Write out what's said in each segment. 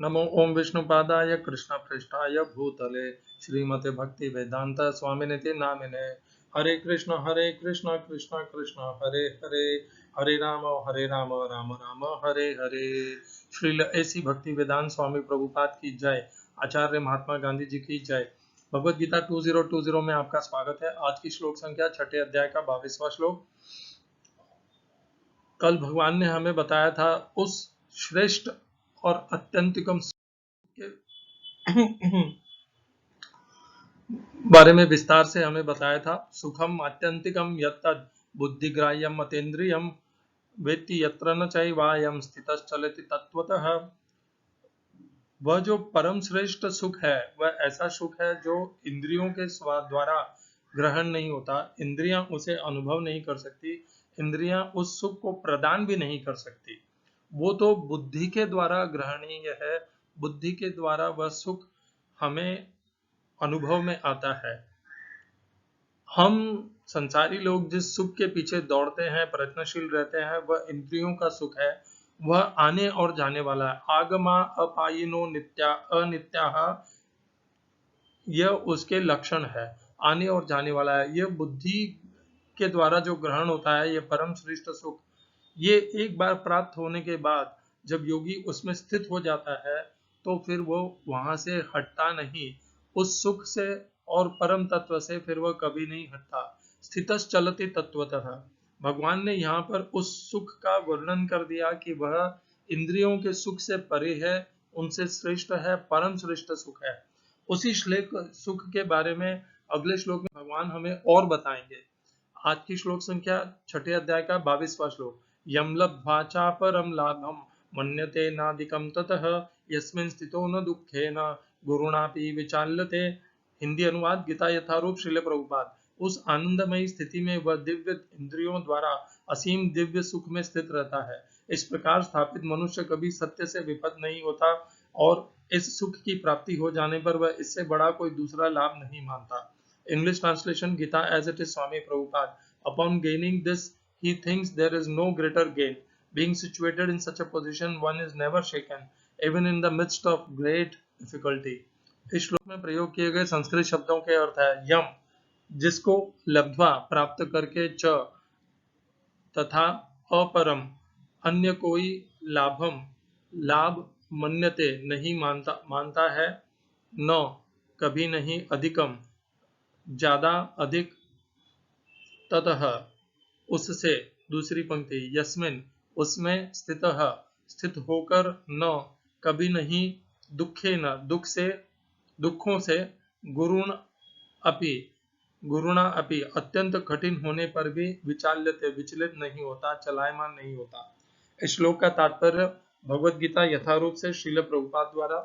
नमो ओम विष्णुपादाय कृष्णपृष्ठाय भूतले श्रीमते भक्ति वेदांत स्वामिनिति नामिने। हरे कृष्ण कृष्ण कृष्ण हरे हरे, हरे राम राम राम हरे हरे। श्रील ऐसी भक्ति वेदांत स्वामी प्रभुपाद की जय। आचार्य महात्मा गांधी जी की जय। भगवद गीता 2020 में आपका स्वागत है। आज की श्लोक संख्या 6 अध्याय का 22वां श्लोक। कल भगवान ने हमें बताया था उस श्रेष्ठ और अत्यंतिकम के बारे में विस्तार से हमें बताया था। सुखम आत्यंतिकम यत्तद् बुद्धिग्राह्यम मतेन्द्रियम वेत्ति यत्र न चैवायं स्थितश्चलति तत्त्वतः। वह जो परम श्रेष्ठ सुख है वह ऐसा सुख है जो इंद्रियों के स्वाद द्वारा ग्रहण नहीं होता, इंद्रियां उसे अनुभव नहीं कर सकती, इंद्रियां उस सुख को प्रदान भी नहीं कर सकती। वो तो बुद्धि के द्वारा ग्रहणीय है, बुद्धि के द्वारा वह सुख हमें अनुभव में आता है। हम संसारी लोग जिस सुख के पीछे दौड़ते हैं, प्रयत्नशील रहते हैं, वह इंद्रियों का सुख है। वह आने और जाने वाला है। आगमा अपायिनो नित्या अनित्याः, यह उसके लक्षण है। आने और जाने वाला है। यह बुद्धि के द्वारा जो ग्रहण होता है, यह परम श्रेष्ठ सुख, ये एक बार प्राप्त होने के बाद जब योगी उसमें स्थित हो जाता है तो फिर वो वहां से हटता नहीं। उस सुख से और परम तत्व से फिर वह कभी नहीं हटता। स्थितश्चलति तत्वतः। भगवान ने यहाँ पर उस सुख का वर्णन कर दिया कि वह इंद्रियों के सुख से परे है, उनसे श्रेष्ठ है, परम श्रेष्ठ सुख है। उसी श्लोक सुख के बारे में अगले श्लोक में भगवान हमें और बताएंगे। आज की श्लोक संख्या 6 अध्याय का 22वां श्लोक। यम लब्ध्वा चापरम लाभम मन्यते नादिकम ततः यस्मिन् स्थितो न दुःखेन गुरुणापि विचाल्यते। हिंदी अनुवाद गीता यथारूप श्रील प्रभुपाद। उस आनंदमयी स्थिति में वह दिव्य इंद्रियों द्वारा असीम दिव्य सुख में स्थित रहता है। इस प्रकार स्थापित मनुष्य कभी सत्य से विपद नहीं होता और इस सुख की प्राप्ति हो जाने पर वह इससे बड़ा कोई दूसरा लाभ नहीं मानता। English translation Gita as it is Swami Prabhupada. Upon gaining this, he thinks there is no greater gain. Being situated in such a position, one is never shaken, even in the midst of great difficulty. इस श्लोक में प्रयोग किए गए संस्कृत शब्दों के अर्थ है यम, जिसको लब्ध्वा प्राप्त करके, च तथा अपरम अन्य कोई, लाभम लाभ, मन्यते नहीं मानता है, न कभी नहीं, अधिकम ज्यादा अधिक, ततः उससे, दूसरी पंक्ति, यस्मिन उसमें, स्थितः स्थित होकर, न कभी नहीं, दुखे न दुख से, दुखों से, गुरुण अपि गुरुणा अपि अत्यंत कठिन होने पर भी, विचाल्यते विचलित नहीं होता, चलायमान नहीं होता। इस श्लोक का तात्पर्य भगवद गीता यथारूप से श्रील प्रभुपाद द्वारा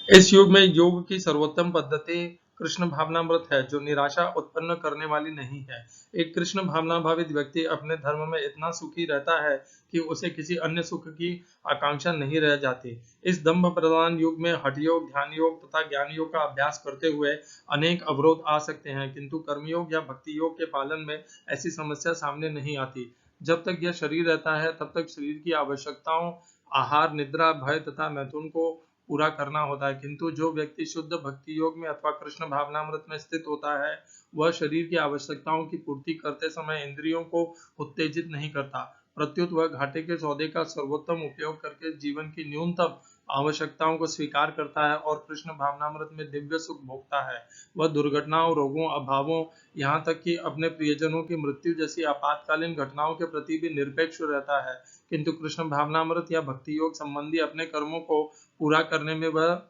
इस युग में योग की सर्वोत्तम पद्धति कृष्ण भावनामृत है, जो निराशा उत्पन्न करने वाली नहीं है। एक कृष्ण भावना भावित व्यक्ति अपने धर्म में इतना सुखी रहता है कि उसे किसी अन्य सुख की आकांक्षा नहीं रह जाती। इस दंभ प्रधान युग में हठ योग, ध्यान योग तथा ज्ञान योग का अभ्यास करते हुए अनेक अवरोध आ सकते हैं, किंतु कर्मयोग या भक्ति योग के पालन में ऐसी समस्या सामने नहीं आती। जब तक यह शरीर रहता है तब तक शरीर की आवश्यकताओं, आहार, निद्रा, भय तथा मैथुन को पूरा करना होता है, किंतु जो व्यक्ति शुद्ध भक्ति योग में अथवा कृष्ण भावनामृत में स्थित होता है, वह शरीर की आवश्यकताओं की पूर्ति करते समय इंद्रियों को उत्तेजित नहीं करता, प्रत्युत वह घाटे के सौदे का सर्वोत्तम उपयोग करके जीवन की न्यूनतम आवश्यकताओं को स्वीकार करता है और कृष्ण भावनामृत में दिव्य सुख भोगता है। वह दुर्घटनाओं, रोगों, अभावों, यहाँ तक कि अपने प्रियजनों की मृत्यु जैसी आपातकालीन घटनाओं के प्रति भी निरपेक्ष रहता है, किंतु कृष्ण भावनामृत या भक्ति योग संबंधी अपने कर्मों को पूरा करने में वह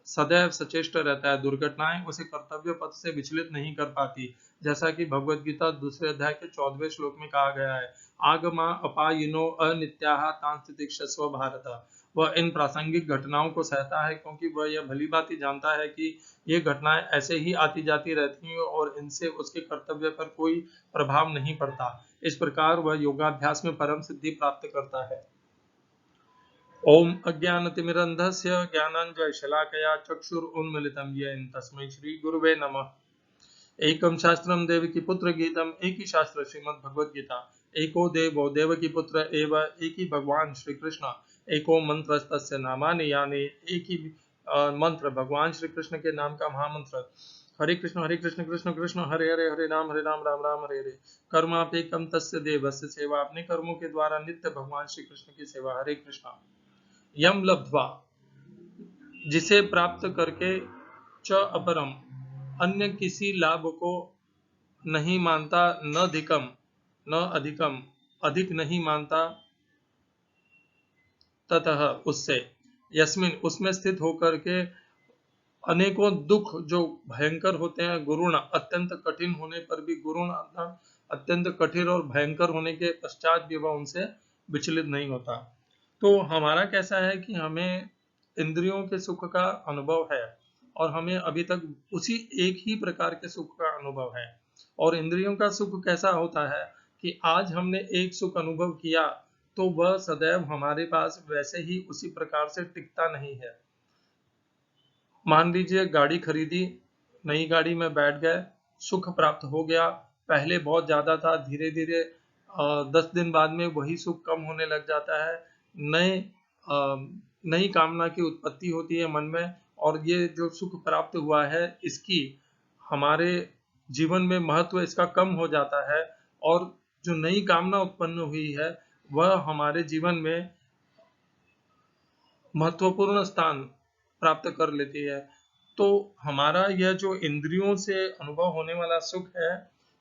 सदैव सचेष्ट रहता है। दुर्घटनाएं उसे कर्तव्य पथ से विचलित नहीं कर पाती, जैसा कि भगवद गीता 2 अध्याय के 14वें श्लोक में कहा गया है। आगमा अपायिनो अनित्याः तान् तितिक्षस्व भारत। वह इन प्रासंगिक घटनाओं को सहता है क्योंकि वह यह भली भांति जानता है कि ये घटनाएं ऐसे ही आती जाती रहती हैं और इनसे उसके कर्तव्य पर कोई प्रभाव नहीं पड़ता। इस प्रकार वह योगाभ्यास में परम सिद्धि प्राप्त करता है। ओम अज्ञानतिमिरन्धस्य ज्ञानाञ्जनशलाकया चक्षुरुन्मीलितं येन तस्मै श्री गुरुवे नमः। एकम शास्त्रम देवकी पुत्र गीतम, एक ही शास्त्र श्रीमद् भगवद गीता। एको देवो देवकी पुत्र एव, एक ही भगवान श्री कृष्ण। एको मंत्र तस्य नामानि यानि, एक ही मंत्र भगवान श्री कृष्ण के नाम का महामंत्र। हरे कृष्ण कृष्ण कृष्ण हरे हरे, हरे राम राम राम हरे हरे। कर्मापेकम तस्य देवस्य सेवा, अपने कर्मों के द्वारा नित्य भगवान श्री कृष्ण की सेवा। हरे कृष्णा। यम लब्ध्वा, जिसे प्राप्त करके, च अपरम, अन्य किसी लाभ को नहीं मानता, न अधिकम, न अधिकम, अधिक नहीं मानता, ततः उससे, यस्मिन उसमें स्थित होकर के, अनेकों दुख जो भयंकर होते हैं, गुरुण अत्यंत कठिन होने पर भी, गुरुण अत्यंत कठिन और भयंकर होने के पश्चात भी वह उनसे विचलित नहीं होता। तो हमारा कैसा है कि हमें इंद्रियों के सुख का अनुभव है और हमें अभी तक उसी एक ही प्रकार के सुख का अनुभव है। और इंद्रियों का सुख कैसा होता है कि आज हमने एक सुख अनुभव किया तो वह सदैव हमारे पास वैसे ही उसी प्रकार से टिकता नहीं है। मान लीजिए गाड़ी खरीदी, नई गाड़ी में बैठ गए, सुख प्राप्त हो गया, पहले बहुत ज्यादा था, धीरे धीरे 10 दिन बाद में वही सुख कम होने लग जाता है। नए नई कामना की उत्पत्ति होती है मन में, और ये जो सुख प्राप्त हुआ है इसकी हमारे जीवन में महत्व इसका कम हो जाता है, और जो नई कामना उत्पन्न हुई है वह हमारे जीवन में महत्वपूर्ण स्थान प्राप्त कर लेती है। तो हमारा यह जो इंद्रियों से अनुभव होने वाला सुख है,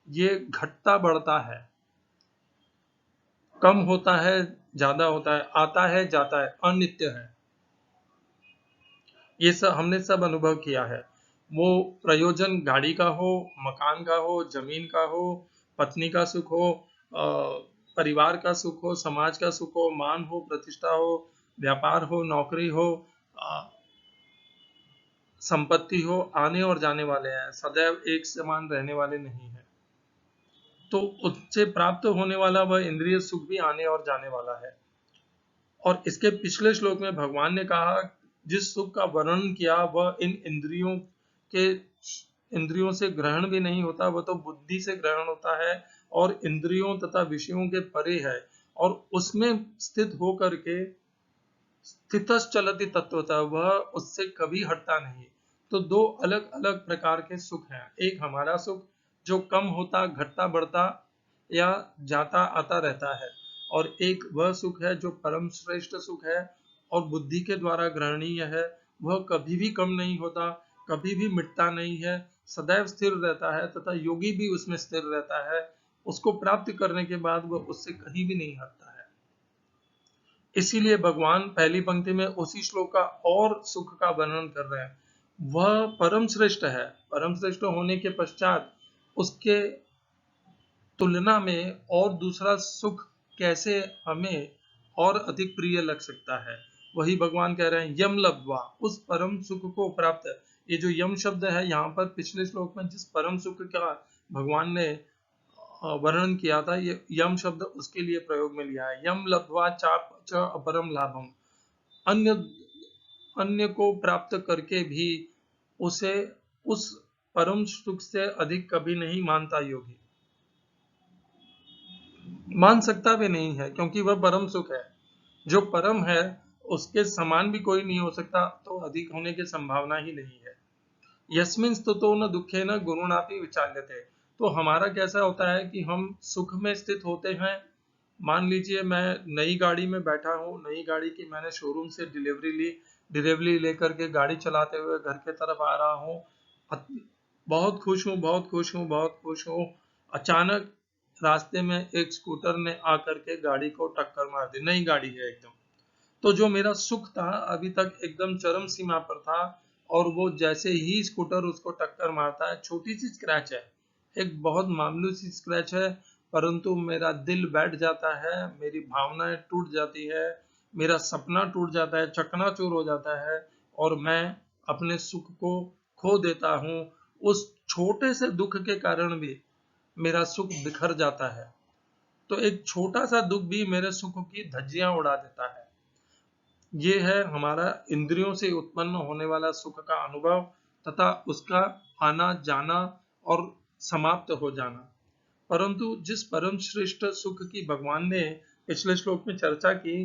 ये घटता बढ़ता है, कम होता है, ज्यादा होता है, आता है जाता है, अनित्य है। ये सब हमने सब अनुभव किया है। वो प्रयोजन गाड़ी का हो, मकान का हो, जमीन का हो, पत्नी का सुख हो, परिवार का सुख हो, समाज का सुख हो, मान हो, प्रतिष्ठा हो, व्यापार हो, नौकरी हो, संपत्ति हो, आने और जाने वाले हैं, सदैव एक समान रहने वाले नहीं है। तो उससे प्राप्त होने वाला वह इंद्रिय सुख भी आने और जाने वाला है। और इसके पिछले श्लोक में भगवान ने कहा, जिस सुख का वर्णन किया वह इन इंद्रियों से ग्रहण भी नहीं होता, वह तो बुद्धि से ग्रहण होता है और इंद्रियों तथा विषयों के परे है, और उसमें स्थित होकर के स्थितश्चलति तत्वतः, वह उससे कभी हटता नहीं। तो दो अलग अलग प्रकार के सुख हैं। एक हमारा सुख जो कम होता, घटता बढ़ता या जाता आता रहता है, और एक वह सुख है जो परम श्रेष्ठ सुख है और बुद्धि के द्वारा ग्रहणीय है। वह कभी भी कम नहीं होता, कभी भी मिटता नहीं है, सदैव स्थिर रहता है, तथा योगी भी उसमें स्थिर रहता है। उसको प्राप्त करने के बाद वह उससे कहीं भी नहीं हटता है। इसीलिए भगवान पहली पंक्ति में उसी श्लोक का और सुख का वर्णन कर रहे हैं। वह परम श्रेष्ठ है, परम श्रेष्ठ होने के पश्चात उसके तुलना में और दूसरा सुख कैसे हमें और अधिक प्रिय लग सकता है। वही भगवान कह रहे हैं, यम लब्ध्वा, उस परम सुख को प्राप्त। ये जो यम शब्द है, यहाँ पर पिछले श्लोक में जिस परम सुख का भगवान ने वर्णन किया था, ये यम शब्द उसके लिए प्रयोग में लिया है। यम लब्ध्वा चाप च अपरम लाभम, अन्य अन्य को प्राप्त करके भी उसे उस परम सुख से अधिक कभी नहीं मानता योगी, मान सकता भी नहीं है, क्योंकि वह परम सुख है। जो परम है उसके समान भी कोई नहीं हो सकता, तो अधिक होने की संभावना ही नहीं है। यस्मिन् स्तुतो न दुखे न गुरुणापि विचाल्यते। तो हमारा कैसा होता है कि हम सुख में स्थित होते हैं। मान लीजिए मैं नई गाड़ी में बैठा हूँ, नई गाड़ी की मैंने शोरूम से डिलीवरी ली, डिलीवरी लेकर के गाड़ी चलाते हुए घर के तरफ आ रहा हूँ, बहुत खुश हूँ, बहुत खुश हूँ, बहुत खुश हूँ। अचानक रास्ते में एक स्कूटर ने आकर के गाड़ी को टक्कर मार दी, नई गाड़ी है एकदम। तो जो मेरा सुख था अभी तक एकदम चरम सीमा पर था, और वो जैसे ही स्कूटर उसको टक्कर मारता है, छोटी सी स्क्रैच है, एक बहुत मामूली सी स्क्रैच है, परंतु मेरा दिल बैठ जाता है, मेरी भावनाएं टूट जाती है, मेरा सपना टूट जाता है, चकनाचूर हो जाता है, और मैं अपने सुख को खो देता हूँ। उस छोटे से दुख के कारण भी मेरा सुख बिखर जाता है। तो एक छोटा सा दुख भी मेरे सुख की धज्जियां उड़ा देता है। ये है हमारा इंद्रियों से उत्पन्न होने वाला सुख का अनुभव, तथा उसका आना जाना और समाप्त हो जाना। परंतु जिस परम श्रेष्ठ सुख की भगवान ने पिछले श्लोक में चर्चा की,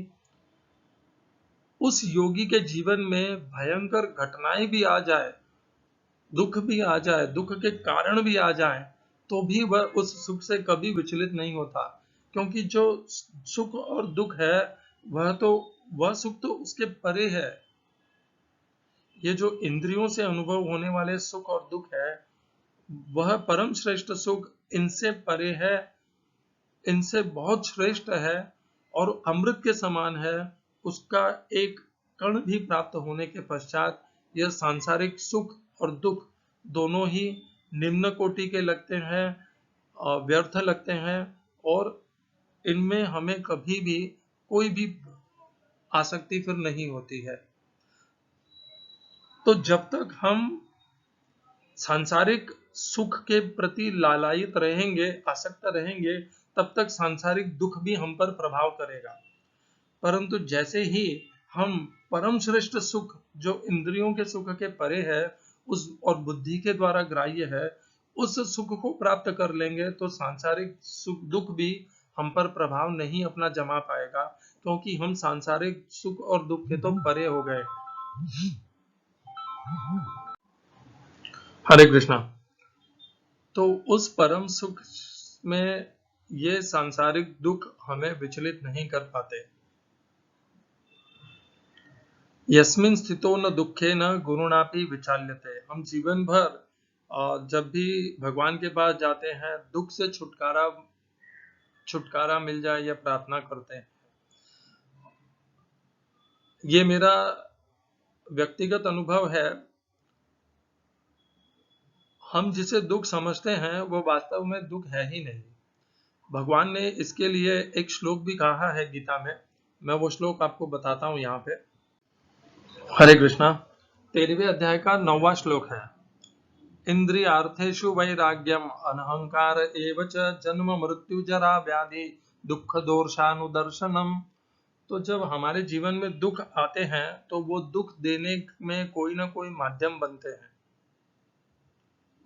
उस योगी के जीवन में भयंकर घटनाएं भी आ जाए, दुख भी आ जाए, दुख के कारण भी आ जाए, तो भी वह उस सुख से कभी विचलित नहीं होता, क्योंकि जो सुख और दुख है वह सुख तो उसके परे है। ये जो इंद्रियों से अनुभव होने वाले सुख और दुख है, वह परम श्रेष्ठ सुख इनसे परे है, इनसे बहुत श्रेष्ठ है और अमृत के समान है। उसका एक कण भी प्राप्त होने के पश्चात यह सांसारिक सुख और दुख दोनों ही निम्न कोटि के लगते हैं, व्यर्थ लगते हैं, और इनमें हमें कभी भी कोई भी आसक्ति फिर नहीं होती है। तो जब तक हम सांसारिक सुख के प्रति लालायित रहेंगे, आसक्त रहेंगे, तब तक सांसारिक दुख भी हम पर प्रभाव करेगा। परंतु जैसे ही हम परम श्रेष्ठ सुख जो इंद्रियों के सुख के परे है उस और बुद्धि के द्वारा ग्राह्य है, उस सुख को प्राप्त कर लेंगे, तो सांसारिक सुख दुख भी हम पर प्रभाव नहीं अपना जमा पाएगा, क्योंकि हम सांसारिक सुख और दुख के तो परे हो गए। हरे कृष्णा। तो उस परम सुख में ये सांसारिक दुख हमें विचलित नहीं कर पाते। यस्मिन् स्थितो न दुखे न गुरुणापि विचाल्यते। हम जीवन भर जब भी भगवान के पास जाते हैं, दुख से छुटकारा मिल जाए या प्रार्थना करते हैं। ये मेरा व्यक्तिगत अनुभव है। हम जिसे दुख समझते हैं वो वास्तव में दुख है ही नहीं। भगवान ने इसके लिए एक श्लोक भी कहा है गीता में। मैं वो श्लोक आपको बताता हूं यहाँ पे। हरे कृष्णा। 13वें अध्याय का 9वां श्लोक है। इंद्रियार्थेषु वैराग्यम अनहंकार एव च जन्म मृत्यु जरा व्याधि दुख दोषानुदर्शनम। तो जब हमारे जीवन में दुख आते हैं तो वो दुख देने में कोई ना कोई माध्यम बनते हैं,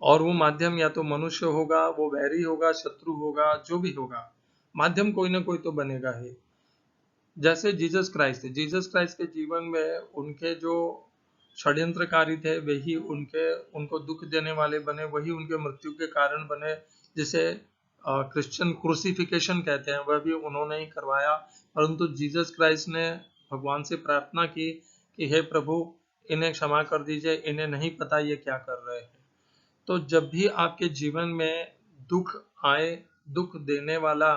और वो माध्यम या तो मनुष्य होगा, वो वैरी होगा, शत्रु होगा, जो भी होगा, माध्यम कोई ना कोई तो बनेगा ही। जैसे जीसस क्राइस्ट के जीवन में उनके जो षड्यंत्रकारी थे वही उनको दुख देने वाले बने, वही उनके मृत्यु के कारण बने, जिसे क्रिश्चियन क्रूसिफिकेशन कहते हैं, वह भी उन्होंने ही करवाया। परंतु जीसस क्राइस्ट ने भगवान से प्रार्थना की कि हे प्रभु, इन्हें क्षमा कर दीजिए, इन्हें नहीं पता ये क्या कर रहे हैं। तो जब भी आपके जीवन में दुख आए, दुख देने वाला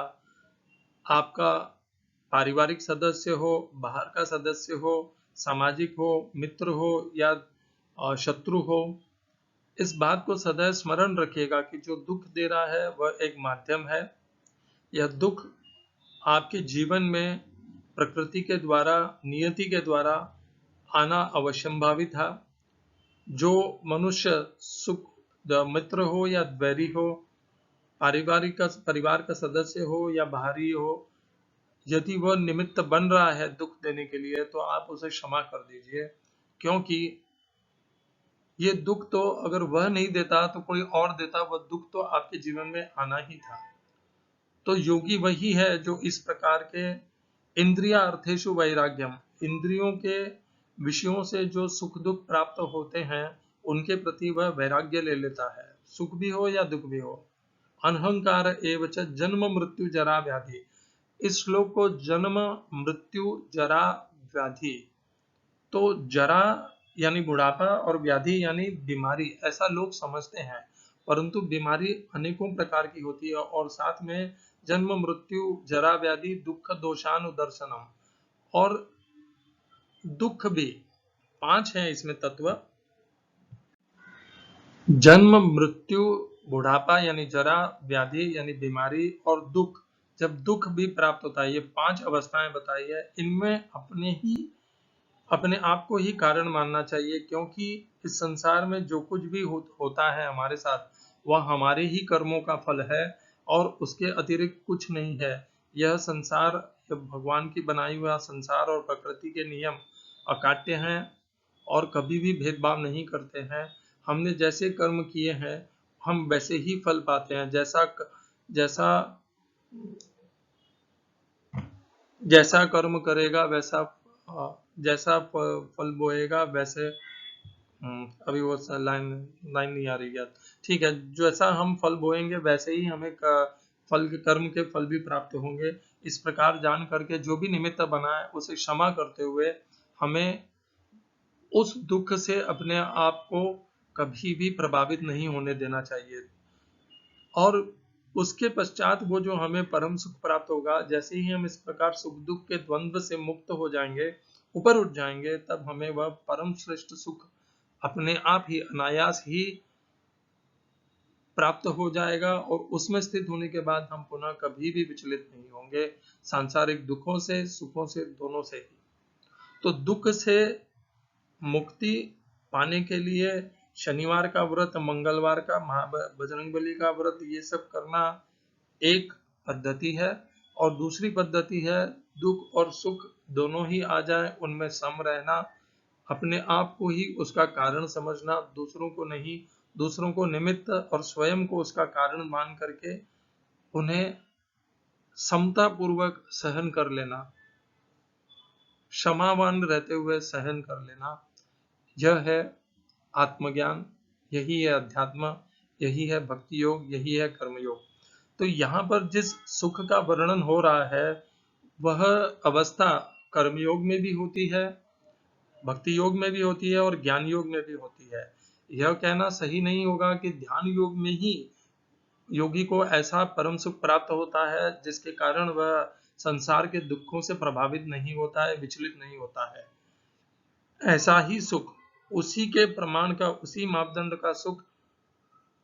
आपका पारिवारिक सदस्य हो, बाहर का सदस्य हो, सामाजिक हो, मित्र हो या शत्रु हो, इस बात को सदैव स्मरण रखिएगा कि जो दुख दे रहा है वह एक माध्यम है। यह दुख आपके जीवन में प्रकृति के द्वारा, नियति के द्वारा आना अवश्यंभावी था। जो मनुष्य सुख मित्र हो या वैरी हो, परिवार का सदस्य हो या बाहरी हो, यदि वह निमित्त बन रहा है दुख देने के लिए, तो आप उसे क्षमा कर दीजिए, क्योंकि ये दुख तो अगर वह नहीं देता तो कोई और देता, वह दुख तो आपके जीवन में आना ही था। तो योगी वही है जो इस प्रकार के इंद्रिया अर्थेषु वैराग्यम, इंद्रियों के विषयों से जो सुख दुख प्राप्त होते हैं उनके प्रति वह वैराग्य ले लेता है, सुख भी हो या दुख भी हो। अनहंकार एवच जन्म मृत्यु जरा व्याधि। इस श्लोक को जन्म मृत्यु जरा व्याधि, तो जरा यानी बुढ़ापा और व्याधि यानी बीमारी, ऐसा लोग समझते हैं, परंतु बीमारी अनेकों प्रकार की होती है, और साथ में जन्म मृत्यु जरा व्याधि दुख दोषानुदर्शनम, और दुख भी 5 हैं इसमें तत्व। जन्म मृत्यु बुढ़ापा यानी जरा, व्याधि यानी बीमारी, और दुख, जब दुख भी प्राप्त होता है, ये 5 अवस्थाएं बताई है। इनमें अपने आप को ही कारण मानना चाहिए, क्योंकि इस संसार में जो कुछ भी होता है हमारे साथ, वह हमारे ही कर्मों का फल है और उसके अतिरिक्त कुछ नहीं है। यह संसार, भगवान की बनाई हुआ संसार और प्रकृति के नियम अकाट्य हैं और कभी भी भेदभाव नहीं करते हैं। हमने जैसे कर्म किए हैं, हम वैसे ही फल पाते हैं। जैसा जैसा कर्म करेगा वैसा जैसा फल बोएगा वैसे अभी वो लाइन लाइन नहीं आ रही याद। ठीक है, जैसा हम फल बोएंगे वैसे ही हमें फल के कर्म के फल भी प्राप्त होंगे। इस प्रकार जान करके जो भी निमित्त बना है उसे क्षमा करते हुए हमें उस दुख से अपने आप को कभी भी प्रभावित नहीं होने देना चाहिए। और उसके पश्चात वो जो हमें परम सुख प्राप्त होगा, जैसे ही हम इस प्रकार सुख दुख के द्वंद्व से मुक्त हो जाएंगे, ऊपर उठ जाएंगे, तब हमें वह परम श्रेष्ठ सुख अपने आप ही अनायास ही प्राप्त हो जाएगा। और उसमें स्थित होने के बाद हम पुनः कभी भी विचलित नहीं होंगे सांसारिक दुखों से सुखों से दोनों से ही। तो दुख से मुक्ति पाने के लिए शनिवार का व्रत, मंगलवार का बजरंगबली का व्रत, ये सब करना एक पद्धति है। और दूसरी पद्धति है दुख और सुख दोनों ही आ जाए उनमें सम रहना, अपने आप को ही उसका कारण समझना, दूसरों को नहीं, दूसरों को निमित्त और स्वयं को उसका कारण मान करके उन्हें समता पूर्वक सहन कर लेना, क्षमावान रहते हुए सहन कर लेना। यह है आत्मज्ञान, यही है अध्यात्म, यही है भक्ति योग, यही है कर्मयोग। तो यहाँ पर जिस सुख का वर्णन हो रहा है वह अवस्था कर्मयोग में भी होती है, भक्ति योग में भी होती है और ज्ञान योग में भी होती है। यह कहना सही नहीं होगा कि ध्यान योग में ही योगी को ऐसा परम सुख प्राप्त होता है जिसके कारण वह संसार के दुखों से प्रभावित नहीं होता है, विचलित नहीं होता है। ऐसा ही सुख, उसी के प्रमाण का, उसी मापदंड का सुख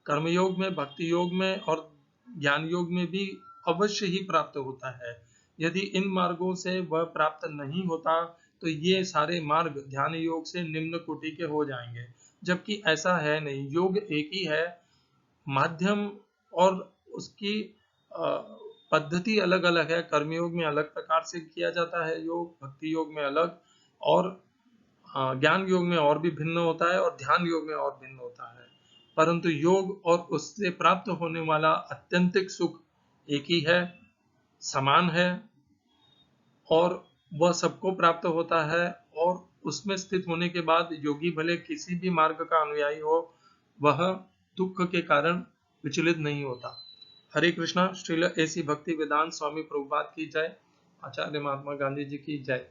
कर्मयोग में, भक्ति योग में और ज्ञान योग में भी अवश्य ही प्राप्त होता है। यदि इन मार्गों से वह प्राप्त नहीं होता तो ये सारे मार्ग ध्यान योग से निम्न कोटि के हो जाएंगे, जबकि ऐसा है नहीं। योग एक ही है, माध्यम और उसकी पद्धति अलग अलग है। कर्मयोग में अलग प्रकार से किया जाता है योग, भक्ति योग में अलग, और ज्ञान योग में और भी भिन्न होता है और ध्यान योग में और भिन्न होता है। परंतु योग और उससे प्राप्त होने वाला आत्यंतिक सुख एक ही है, समान है, और वह सबको प्राप्त होता है। और उसमें स्थित होने के बाद योगी भले किसी भी मार्ग का अनुयायी हो, वह दुख के कारण विचलित नहीं होता। हरे कृष्णा। श्रील ऐसी भक्ति वेदांत स्वामी प्रभुपाद की जय। आचार्य महात्मा गांधी जी की जय।